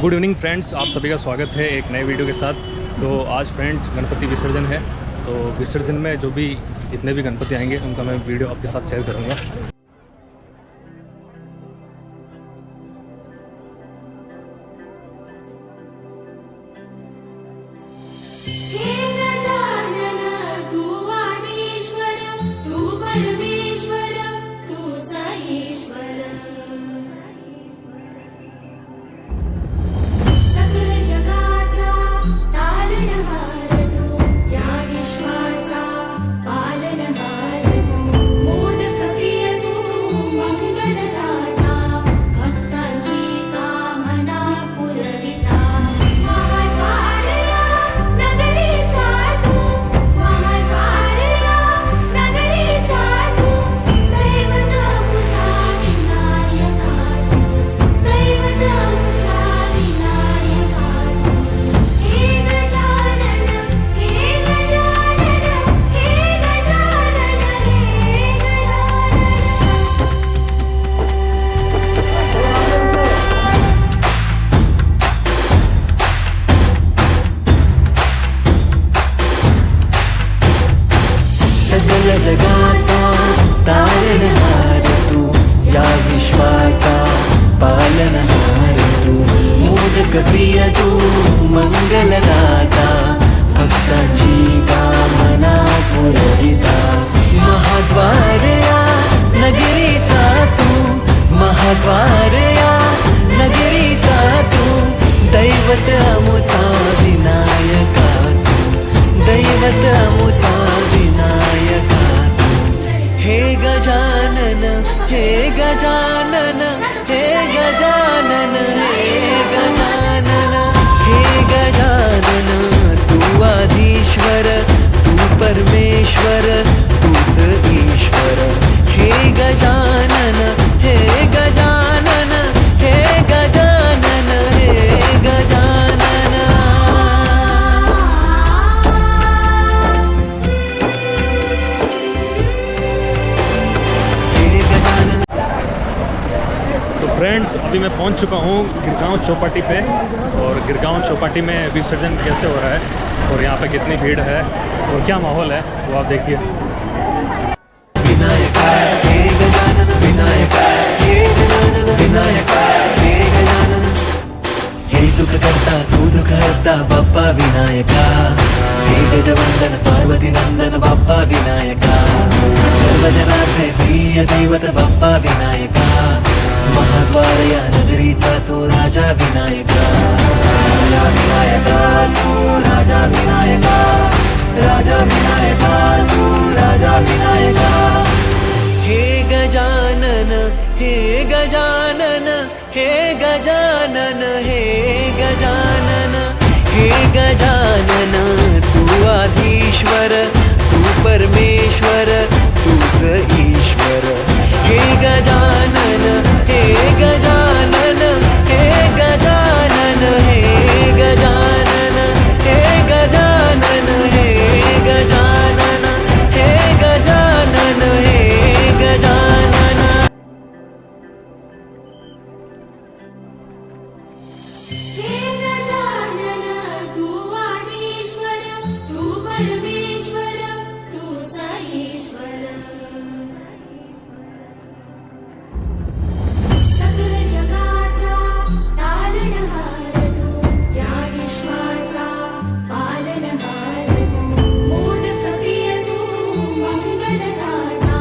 Good evening friends, आप सभी का स्वागत है एक नए वीडियो के साथ। तो आज फ्रेंड्स गणपति विसर्जन है, तो विसर्जन में जो भी जितने भी गणपति आएंगे उनका मैं वीडियो आपके साथ शेयर करूँगा। जगाचा तारणहार तू, या विश्वाचा पालनहार तू, मोदक प्रिय तू, मंगलदाता, भक्तांची कामना पुरविता, महाद्वार या नगरीचा तू, महाद्वार या नगरीचा तू, दैवत अमुचा विनायका तू, दैवत अमुचा विनायका तू, हे गजानन, हे गजानन, हे गजानन, हे गजानन, हे गजानन, तू आधीश्वर, तू परमेश्वर, तूच ईश्वर, हे गजानन, हे गजानन, हे गजानन, हे गजानन। तो फ्रेंड्स अभी मैं पहुंच चुका हूं गिरगांव चौपाटी पे, और गिरगांव चौपाटी में विसर्जन कैसे हो रहा है और यहाँ पे कितनी भीड़ है और क्या माहौल है वो आप देखिए। विनायका हे गजानन, विनायका हे गजानन, विनायका हे गजानन, हे सुख करता तू दुख हरता बाप्पा विनायका, हे गजवंदन पार्वती नंदन बाप्पा विनायका, सर्वजनाचे प्रिय दैवत बाप्पा विनायका, महाद्वार या नगरीचा तू राजा विनायका, राजा विनायका तू राजा विनायका, राजा विनायका तू राजा विनायका, हे गजानन, हे गजानन, हे गजानन, हे गजानन, हे गजानन, तू आधीश्वर, तू परमेश्वर, तूच ईश्वर, हे गजानन, हे गजानन, हे गजानन, हे गजानन, हे गजानन, हे गजानन, हे गजानन, हे गजानन। हे गजानन, तू आधीश्वर, तू परमेश्वर, तूच ईश्वर, सकल जगाचा तारणहार तू, या विश्वाचा पालनहार तू, मोदक प्रिय तू, मंगलदाता,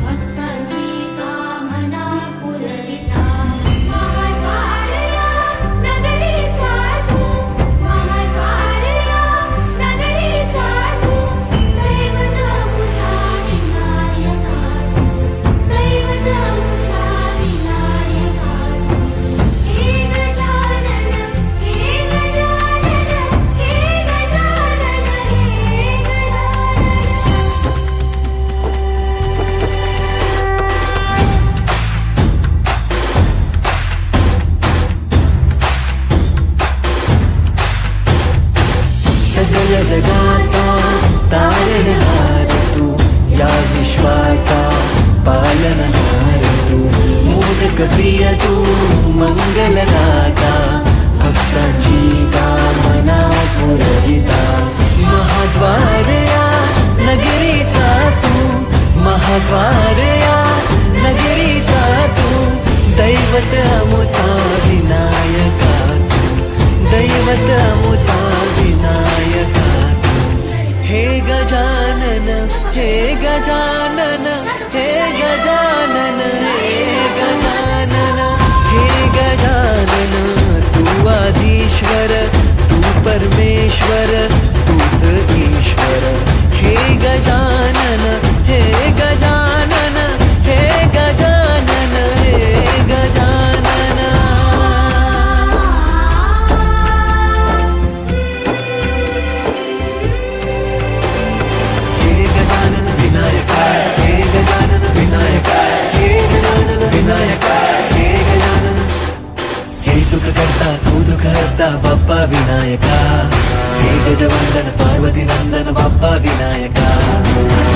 भक्तांची कामना पुरविता, महाद्वार या नगरीचा तू, महाद्वार या नगरीचा तू, दैवत अमुचा विनायका तू, दैवत अमुचा विनायका तू, हे गजानन, हे गजानन, हे गजानन, हे सगळ जगाचा तारणहार तू, या विश्वाचा पालनहार तू, मोदक प्रिय तू, मंगलदाता, भक्त गजानन हे गजानन हे गजानन हे गजानन तू आदिश्वर तू परमेश्वर तूच ईश्वर हे गजानन हे गजानन हे गजानन हे गजानन हे गजानन विनायका हे गजानन विनायका हे गजानन विनायका हे गजानन हे सुख करता तू दुःख हरता बाप्पा विनायका हे गजवंदन पार्वती नंदन बाप्पा विनायका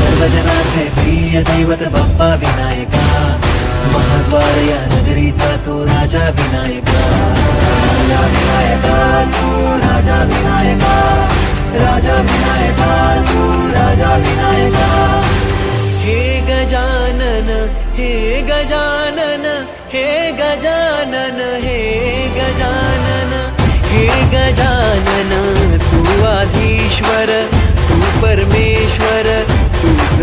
सर्वजनाचे प्रिय दैवत बाप्पा विनायका महाद्वार या नगरीचा तो राजा विनायका राजा विनायका तू राजा विनायका राजा विनायका तू राजा विनायका हे गजानन हे गजानन हे गजानन हे गजानन हे गजानन तू आधीश्वर तू परमेश्वर तूच